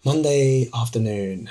Monday afternoon.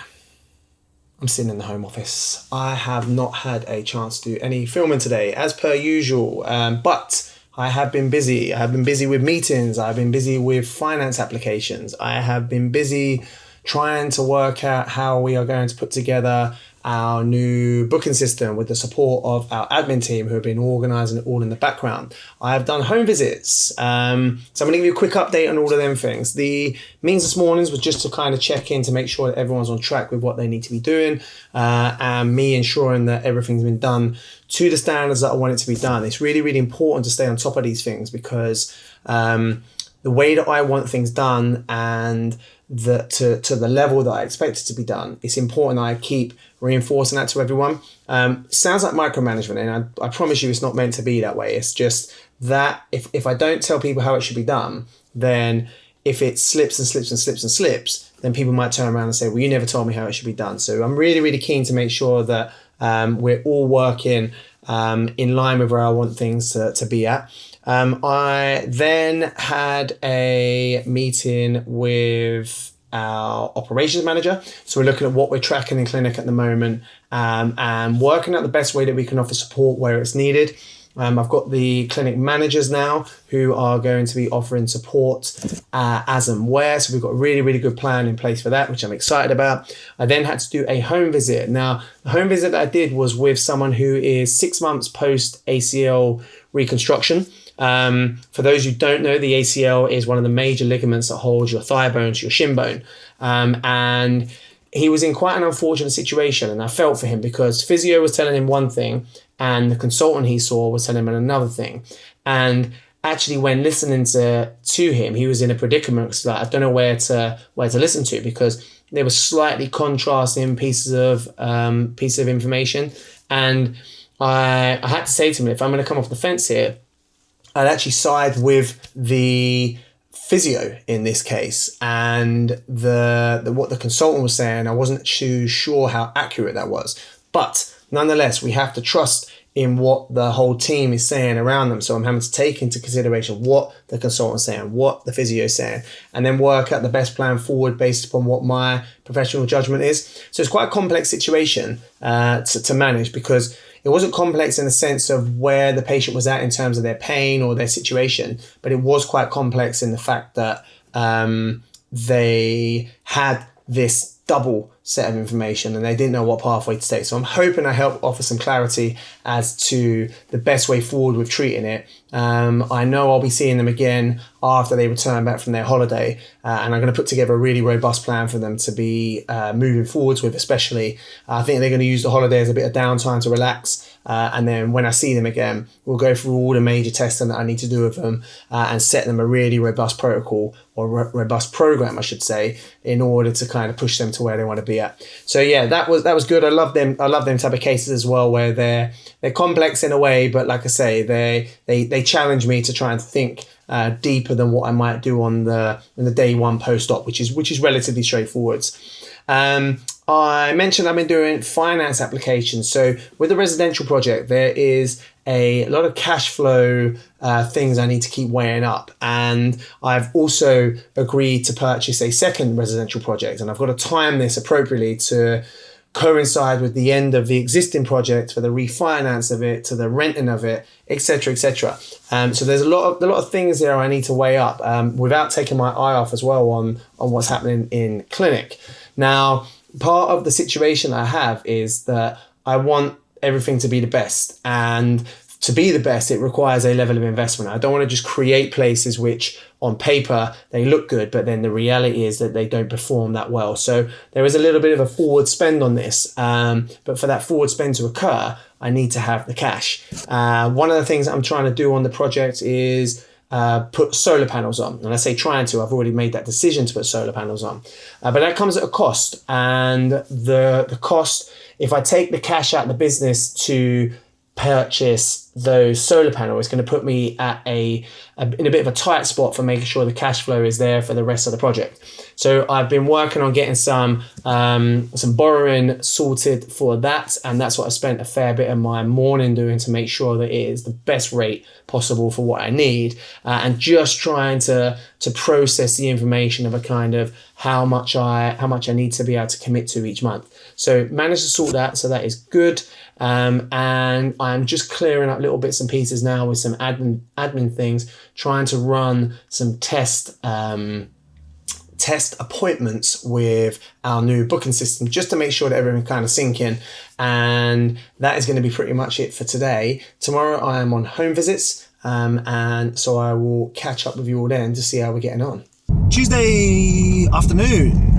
I'm sitting in the home office. I have not had a chance to do any filming today, as per usual, but I have been busy. I have been busy with meetings. I've been busy with finance applications. I have been busy trying to work out how we are going to put together our new booking system with the support of our admin team who have been organising it all in the background. I have done home visits. So I'm going to give you a quick update on all of them things. The means this mornings was just to kind of check in to make sure that everyone's on track with what they need to be doing, and me ensuring that everything's been done to the standards that I want it to be done. It's really, really important to stay on top of these things because the way that I want things done and to the level that I expect it to be done, it's important that I keep reinforcing that to everyone. Sounds like micromanagement, and I promise you it's not meant to be that way. It's just that if I don't tell people how it should be done, then if it slips and slips and slips and slips, then people might turn around and say, well, you never told me how it should be done. So I'm really, really keen to make sure that we're all working in line with where I want things to be at. I then had a meeting with our operations manager. So we're looking at what we're tracking in clinic at the moment, and working out the best way that we can offer support where it's needed. I've got the clinic managers now who are going to be offering support as and where. So we've got a really, really good plan in place for that, which I'm excited about. I then had to do a home visit. Now, the home visit that I did was with someone who is 6 months post ACL reconstruction. For those who don't know, the ACL is one of the major ligaments that holds your thigh bone to your shin bone. And he was in quite an unfortunate situation, and I felt for him because physio was telling him one thing and the consultant he saw was telling him another thing. And actually, when listening to him, he was in a predicament because I don't know where to listen to, because there were slightly contrasting pieces of information. And I had to say to him, if I'm going to come off the fence here, I'd actually side with the physio in this case, and what the consultant was saying, I wasn't too sure how accurate that was. But nonetheless, we have to trust in what the whole team is saying around them. So I'm having to take into consideration what the consultant's saying, what the physio is saying, and then work out the best plan forward based upon what my professional judgment is. So it's quite a complex situation to manage, because it wasn't complex in the sense of where the patient was at in terms of their pain or their situation, but it was quite complex in the fact that they had this double set of information and they didn't know what pathway to take. So I'm hoping I help offer some clarity as to the best way forward with treating it. I know I'll be seeing them again after they return back from their holiday, and I'm going to put together a really robust plan for them to be moving forwards with. Especially, I think they're going to use the holiday as a bit of downtime to relax, and then when I see them again, we'll go through all the major testing that I need to do with them, and set them a really robust protocol, or robust program, I should say, in order to kind of push them to where they want to be at. So yeah, that was good. I love them type of cases as well, where they're complex in a way, but like I say, they challenge me to try and think deeper than what I might do on the day one post-op, which is relatively straightforward. I mentioned I've been doing finance applications. So with the residential project, there is a lot of cash flow things I need to keep weighing up. And I've also agreed to purchase a second residential project. And I've got to time this appropriately to coincide with the end of the existing project, for the refinance of it, to the renting of it, etc., etc. So there's a lot of things there I need to weigh up without taking my eye off as well on what's happening in clinic. Now, part of the situation I have is that I want everything to be the best, and to be the best, it requires a level of investment. I don't want to just create places which on paper they look good, but then the reality is that they don't perform that well. So there is a little bit of a forward spend on this, but for that forward spend to occur, I need to have the cash. One of the things I'm trying to do on the project is put solar panels on. And I say trying to, I've already made that decision to put solar panels on. But that comes at a cost. And the cost, if I take the cash out of the business to purchase those solar panels is going to put me at in a bit of a tight spot for making sure the cash flow is there for the rest of the project. So I've been working on getting some borrowing sorted for that, and that's what I spent a fair bit of my morning doing to make sure that it is the best rate possible for what I need, and just trying to process the information of a kind of how much I need to be able to commit to each month. So managed to sort that, so that is good. And I'm just clearing up little bits and pieces now with some admin things, trying to run some test appointments with our new booking system, just to make sure that everything kind of sink in. And that is going to be pretty much it for today. Tomorrow I am on home visits, and so I will catch up with you all then to see how we're getting on. Tuesday afternoon,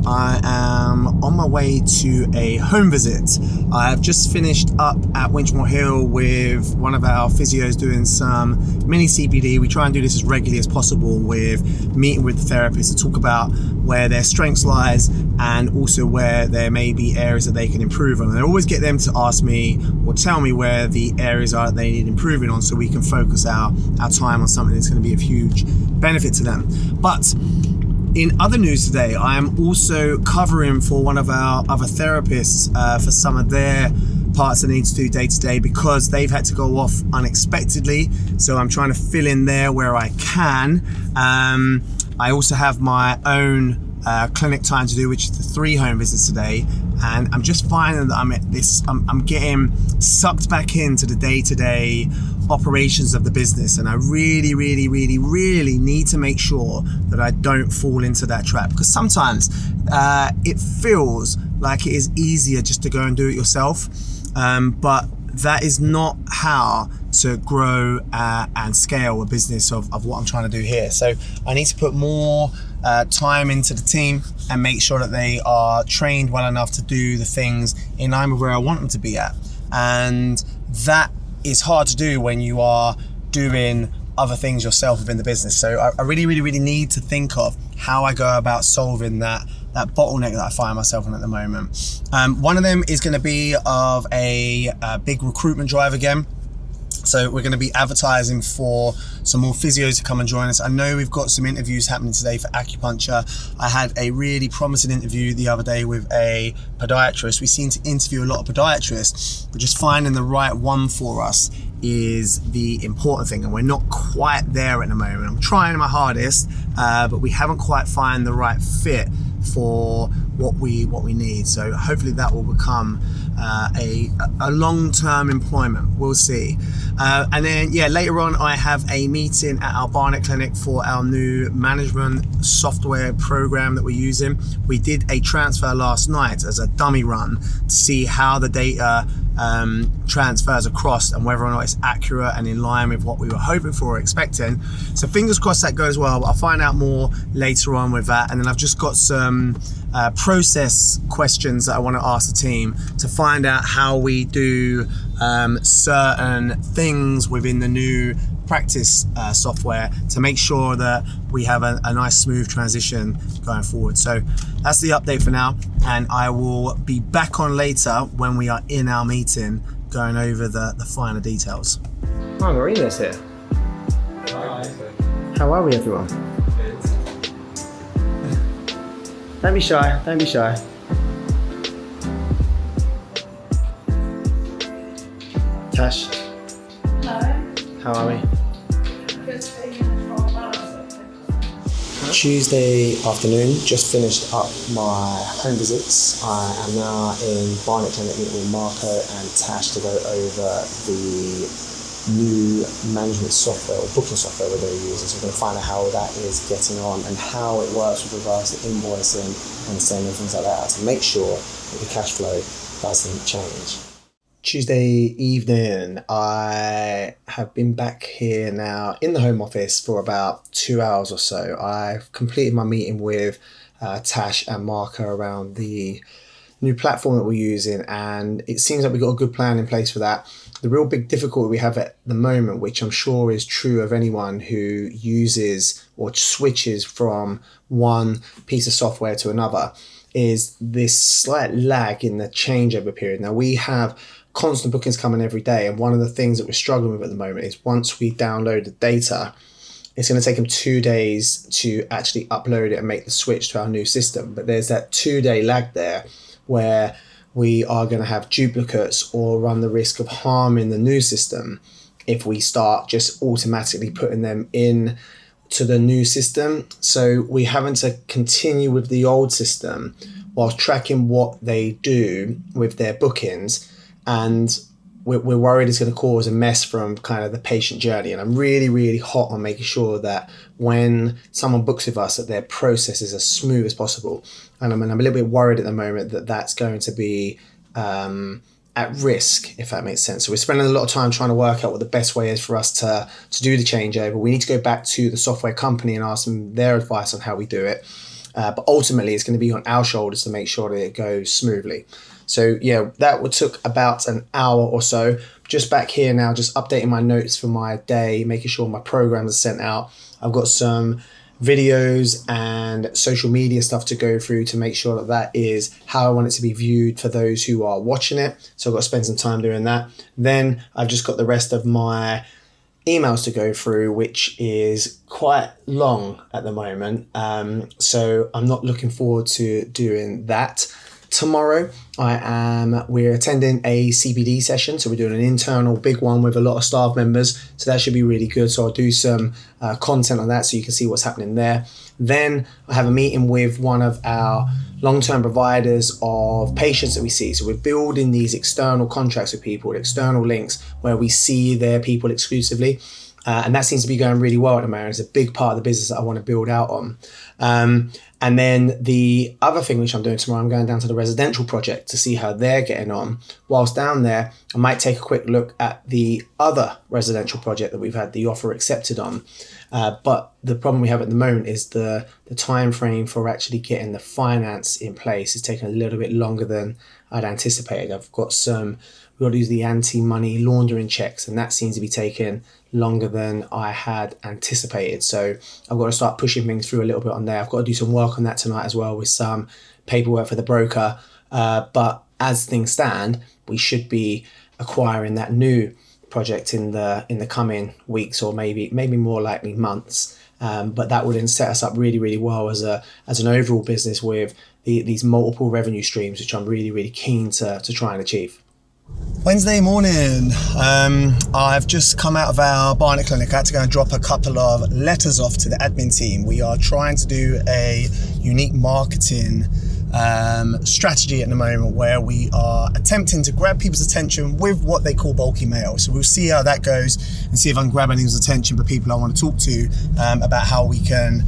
I am on my way to a home visit. I have just finished up at Winchmore Hill with one of our physios doing some mini CPD. We try and do this as regularly as possible, with meeting with the therapists to talk about where their strengths lies and also where there may be areas that they can improve on. And I always get them to ask me or tell me where the areas are that they need improving on, so we can focus our time on something that's going to be of huge benefit to them. But in other news today, I am also covering for one of our other therapists for some of their parts I need to do day to day, because they've had to go off unexpectedly. So I'm trying to fill in there where I can. I also have my own clinic time to do, which is the 3 home visits today. And I'm just finding that I'm getting sucked back into the day-to-day operations of the business, and I really need to make sure that I don't fall into that trap, because sometimes it feels like it is easier just to go and do it yourself, but that is not how to grow and scale a business of what I'm trying to do here. So I need to put more time into the team and make sure that they are trained well enough to do the things in line with where I want them to be at. And that is hard to do when you are doing other things yourself within the business. So I really need to think of how I go about solving that bottleneck that I find myself in at the moment. One of them is going to be of a big recruitment drive again. So we're going to be advertising for some more physios to come and join us. I know we've got some interviews happening today for acupuncture. I had a really promising interview the other day with a podiatrist. We seem to interview a lot of podiatrists, but just finding the right one for us is the important thing, and we're not quite there at the moment. I'm trying my hardest, but we haven't quite found the right fit for what we need. So hopefully that will become a long-term employment. We'll see. And then later on I have a meeting at our Barnet clinic for our new management software program that we're using. We did a transfer last night as a dummy run to see how the data transfers across and whether or not it's accurate and in line with what we were hoping for or expecting. So fingers crossed that goes well, but I'll find out more later on with that. And then I've just got some process questions that I want to ask the team to find out how we do certain things within the new practice software to make sure that we have a nice smooth transition going forward. So that's the update for now, and I will be back on later when we are in our meeting going over the finer details. Hi, Marina's here. Hi. How are we, everyone? Don't be shy, don't be shy. Tash, Hello. how are we? Just taking a 12 hours. Tuesday afternoon, just finished up my home visits. I am now in Barnet Clinic meeting with Marco and Tash to go over the new management software or booking software we're going to use. So we're going to find out how that is getting on and how it works with regards to invoicing and sending things like that to make sure that the cash flow doesn't change. Tuesday evening, I have been back here now in the home office for about 2 hours or so. I've completed my meeting with Tash and Marco around the new platform that we're using, and it seems like we've got a good plan in place for that. The real big difficulty we have at the moment, which I'm sure is true of anyone who uses or switches from one piece of software to another, is this slight lag in the changeover period. Now we have constant bookings coming every day. And one of the things that we're struggling with at the moment is once we download the data, it's going to take them 2 days to actually upload it and make the switch to our new system. But there's that 2-day lag there where we are going to have duplicates or run the risk of harming the new system if we start just automatically putting them in to the new system. So we're having to continue with the old system while tracking what they do with their bookings, and we're worried it's going to cause a mess from kind of the patient journey. And I'm really, really hot on making sure that when someone books with us, that their process is as smooth as possible. And I'm a little bit worried at the moment that that's going to be at risk, if that makes sense. So we're spending a lot of time trying to work out what the best way is for us to do the changeover. We need to go back to the software company and ask them their advice on how we do it. But ultimately, it's going to be on our shoulders to make sure that it goes smoothly. So yeah, that took about an hour or so. Just back here now, just updating my notes for my day, making sure my programs are sent out. I've got some videos and social media stuff to go through to make sure that that is how I want it to be viewed for those who are watching it. So I've got to spend some time doing that. Then I've just got the rest of my emails to go through, which is quite long at the moment. So I'm not looking forward to doing that. Tomorrow, we're attending a CBD session. So we're doing an internal big one with a lot of staff members. So that should be really good. So I'll do some content on that so you can see what's happening there. Then I have a meeting with one of our long-term providers of patients that we see. So we're building these external contracts with people, external links where we see their people exclusively. And that seems to be going really well at the moment. It's a big part of the business that I want to build out on. And then the other thing which I'm doing tomorrow, I'm going down to the residential project to see how they're getting on. Whilst down there, I might take a quick look at the other residential project that we've had the offer accepted on. But the problem we have at the moment is the time frame for actually getting the finance in place is taking a little bit longer than I'd anticipated. We've got to use the anti-money laundering checks, and that seems to be taking longer than I had anticipated. So I've got to start pushing things through a little bit on there. I've got to do some work on that tonight as well with some paperwork for the broker. But as things stand, we should be acquiring that new project in the coming weeks, or maybe more likely months. But that would then set us up really, really well as an overall business with these multiple revenue streams, which I'm really, really keen to try and achieve. Wednesday morning, I've just come out of our Barnet clinic. I had to go and drop a couple of letters off to the admin team. We are trying to do a unique marketing strategy at the moment where we are attempting to grab people's attention with what they call bulky mail. So we'll see how that goes and see if I can grab anyone's attention for people I want to talk to about how we can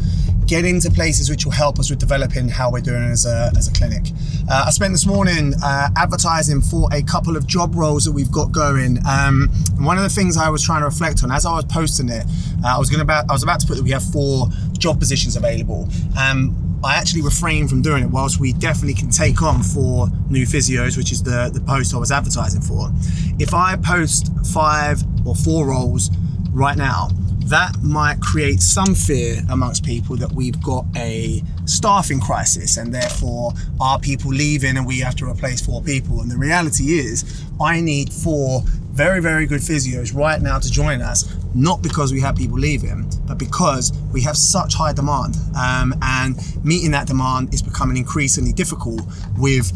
get into places which will help us with developing how we're doing as a clinic. I spent this morning advertising for a couple of job roles that we've got going. And one of the things I was trying to reflect on as I was posting it, I was about to put that we have 4 job positions available. I actually refrained from doing it whilst we definitely can take on 4 new physios, which is the post I was advertising for. If I post 5 or 4 roles right now, that might create some fear amongst people that we've got a staffing crisis and therefore are people leaving and we have to replace 4 people. And the reality is I need 4 very, very good physios right now to join us, not because we have people leaving, but because we have such high demand. And meeting that demand is becoming increasingly difficult with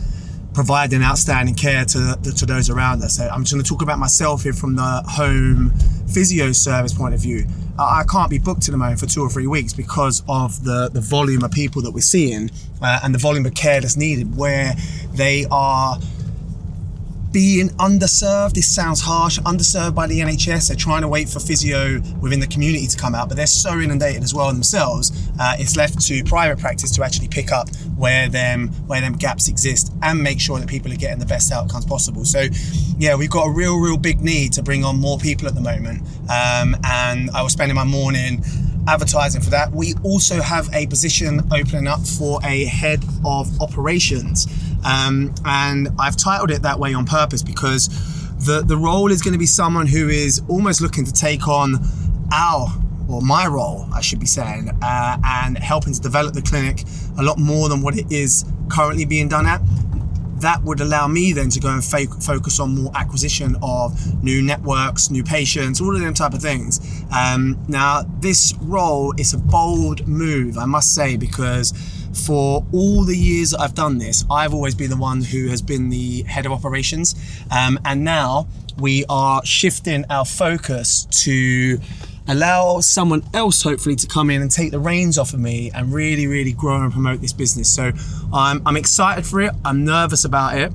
providing outstanding care to those around us. So I'm just going to talk about myself here from the home physio service point of view. I can't be booked at the moment for 2 or 3 weeks because of the volume of people that we're seeing and the volume of care that's needed, where they are being underserved. This sounds harsh, underserved by the NHS. They're trying to wait for physio within the community to come out, but they're so inundated as well themselves. It's left to private practice to actually pick up where them gaps exist and make sure that people are getting the best outcomes possible. So yeah, we've got a real big need to bring on more people at the moment. And I was spending my morning advertising for that. We also have a position opening up for a head of operations. And I've titled it that way on purpose because the role is going to be someone who is almost looking to take on my role, I should be saying, and helping to develop the clinic a lot more than what it is currently being done at. that would allow me then to go and focus on more acquisition of new networks, new patients, all of them type of things. Now, this role is a bold move, I must say, because for all the years that I've done this, I've always been the one who has been the head of operations. And now we are shifting our focus to allow someone else hopefully to come in and take the reins off of me and really grow and promote this business. So I'm excited for it. I'm nervous about it,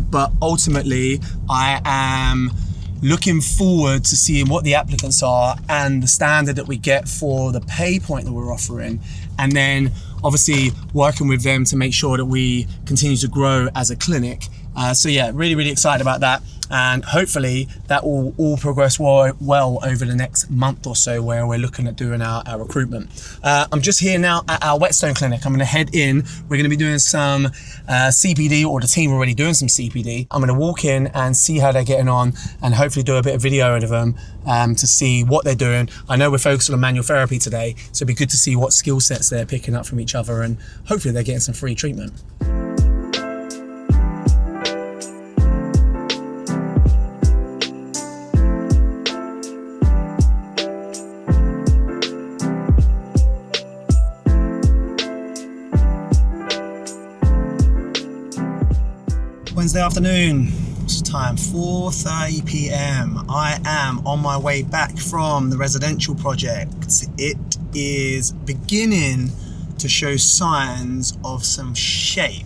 but ultimately I am looking forward to seeing what the applicants are and the standard that we get for the pay point that we're offering, and then obviously working with them to make sure that we continue to grow as a clinic. So yeah, really excited about that, and hopefully that will all progress well over the next month or so, where we're looking at doing our recruitment. I'm just here now at our Whetstone clinic. I'm going to head in. We're going to be doing some CPD, or the team are already doing some CPD. I'm going to walk in and see how they're getting on, and hopefully do a bit of video of them to see what they're doing. I know we're focused on manual therapy today, so it'd be good to see what skill sets they're picking up from each other, and hopefully they're getting some free treatment. Wednesday afternoon, it's time 4:30 p.m. I am on my way back from the residential project. It is beginning to show signs of some shape.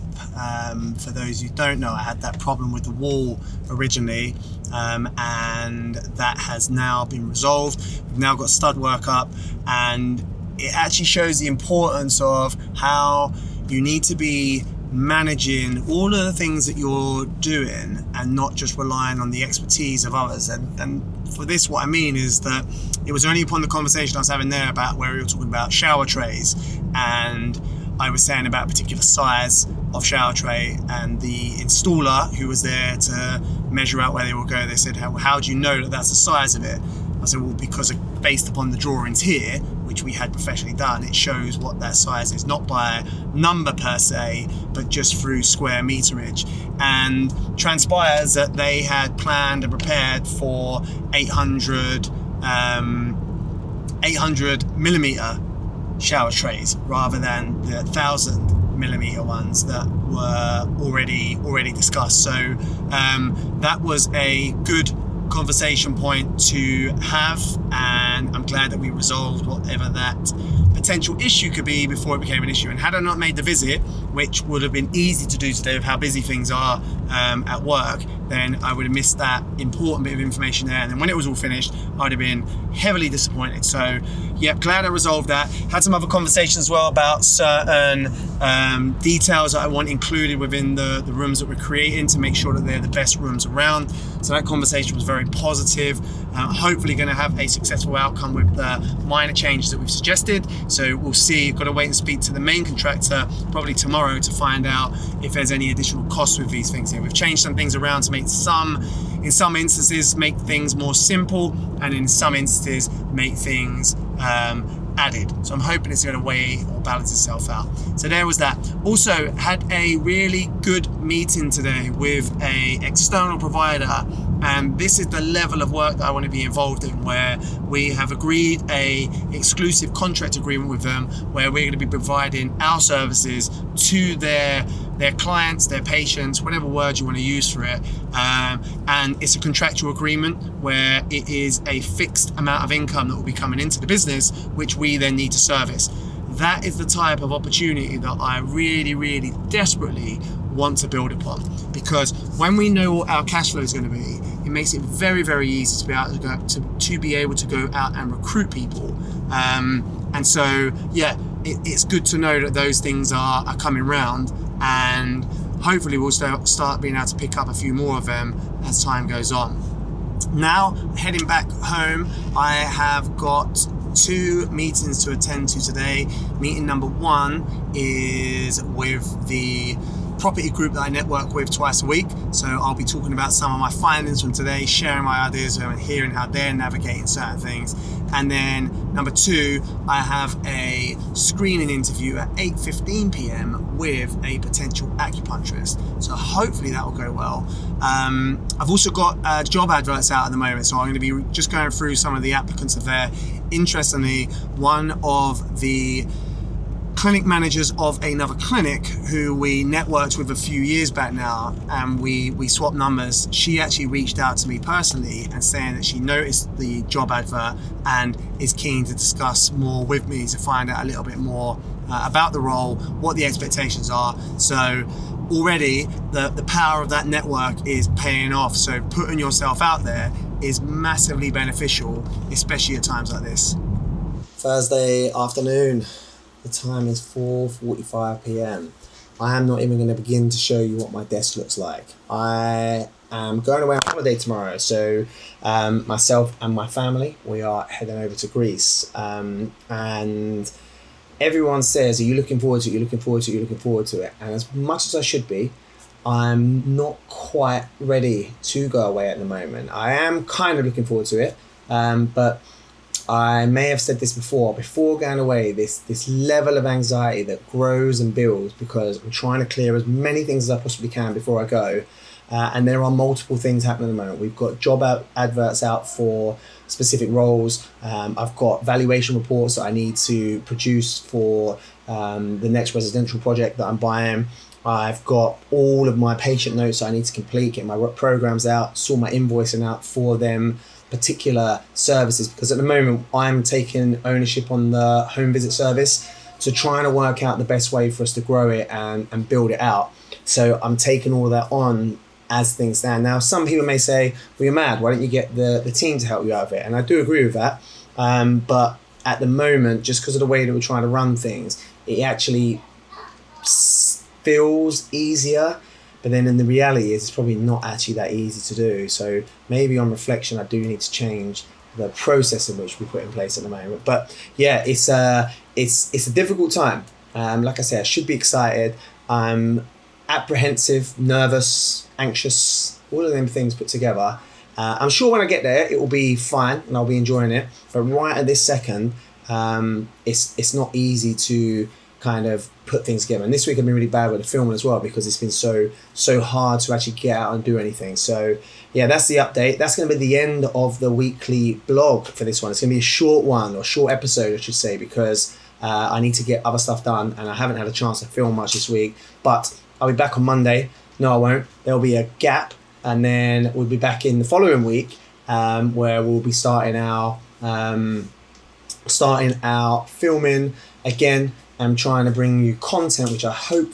For those who don't know, I had that problem with the wall originally, and that has now been resolved. We've now got stud work up, and it actually shows the importance of how you need to be managing all of the things that you're doing and not just relying on the expertise of others. And for this, what I mean is that it was only upon the conversation I was having there about where we were talking about shower trays, and I was saying about a particular size of shower tray, and the installer who was there to measure out where they will go, they said, how do you know that that's the size of it? I said, well, because based upon the drawings here, which we had professionally done, it shows what that size is, not by number per se, but just through square meterage. And transpires that they had planned and prepared for 800 millimeter shower trays rather than the 1,000 millimeter ones that were already discussed. So that was a good conversation point to have, and I'm glad that we resolved whatever that potential issue could be before it became an issue. And had I not made the visit, which would have been easy to do today with how busy things are at work, then I would have missed that important bit of information there. And then when it was all finished, I'd have been heavily disappointed. So yeah, glad I resolved that. Had some other conversations as well about certain details that I want included within the rooms that we're creating to make sure that they're the best rooms around. So that conversation was very positive. Hopefully going to have a successful outcome with the minor changes that we've suggested. So we'll see. Got to wait and speak to the main contractor probably tomorrow to find out if there's any additional costs with these things here. We've changed some things around to make in some instances make things more simple, and in some instances make things added. So I'm hoping it's going to weigh or balance itself out. So there was that. Also had a really good meeting today with a external provider, and this is the level of work that I want to be involved in, where we have agreed a exclusive contract agreement with them, where we're going to be providing our services to their clients, their patients, whatever word you want to use for it. And it's a contractual agreement where it is a fixed amount of income that will be coming into the business, which we then need to service. That is the type of opportunity that I really desperately want to build upon, because when we know what our cash flow is going to be, it makes it very easy to be able to go out and recruit people. And so yeah, it's good to know that those things are coming round, and hopefully we'll start being able to pick up a few more of them as time goes on. Now, heading back home, I have got 2 meetings to attend to today. Meeting number 1 is with the property group that I network with twice a week. So I'll be talking about some of my findings from today, sharing my ideas and hearing how they're navigating certain things. And then number 2, I have a screening interview at 8:15 p.m. with a potential acupuncturist. So hopefully that will go well. I've also got job adverts out at the moment, so I'm going to be just going through some of the applicants of there. Interestingly, one of the clinic managers of another clinic who we networked with a few years back now, and we swapped numbers, she actually reached out to me personally and saying that she noticed the job advert and is keen to discuss more with me to find out a little bit more about the role, what the expectations are. So already the power of that network is paying off. So putting yourself out there is massively beneficial, especially at times like this. Thursday afternoon. The time is 4:45 p.m. I am not even going to begin to show you what my desk looks like. I am going away on holiday tomorrow, so myself and my family, we are heading over to Greece. And everyone says, are you looking forward to it? You're looking forward to it? You're looking forward to it? And as much as I should be, I'm not quite ready to go away at the moment. I am kind of looking forward to it, but I may have said this before going away, this level of anxiety that grows and builds because I'm trying to clear as many things as I possibly can before I go. And there are multiple things happening at the moment. We've got job adverts out for specific roles. I've got valuation reports that I need to produce for the next residential project that I'm buying. I've got all of my patient notes that I need to complete, get my programs out, sort my invoicing out for them particular services, because at the moment I'm taking ownership on the home visit service, so trying to work out the best way for us to grow it and build it out. So I'm taking all of that on as things stand. Now some people may say, well, you're mad, why don't you get the team to help you out of it? And I do agree with that, but at the moment, just because of the way that we're trying to run things, it actually feels easier. But then in the reality is it's probably not actually that easy to do. So maybe on reflection, I do need to change the process in which we put in place at the moment. But yeah, it's a difficult time. Like I said, I should be excited. I'm apprehensive, nervous, anxious, all of them things put together. I'm sure when I get there, it will be fine and I'll be enjoying it. But right at this second, it's not easy to kind of put things together. And this week I've been really bad with the filming as well because it's been so hard to actually get out and do anything. So yeah, that's the update. That's going to be the end of the weekly blog for this one. It's going to be a short one, or short episode I should say, because I need to get other stuff done and I haven't had a chance to film much this week. But I'll be back on Monday. No, I won't. There'll be a gap and then we'll be back in the following week where we'll be starting our filming again. I'm trying to bring you content which I hope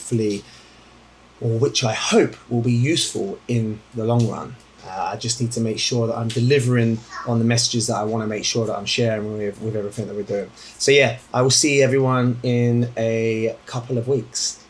will be useful in the long run. I just need to make sure that I'm delivering on the messages that I want to make sure that I'm sharing with everything that we're doing. So yeah, I will see everyone in a couple of weeks.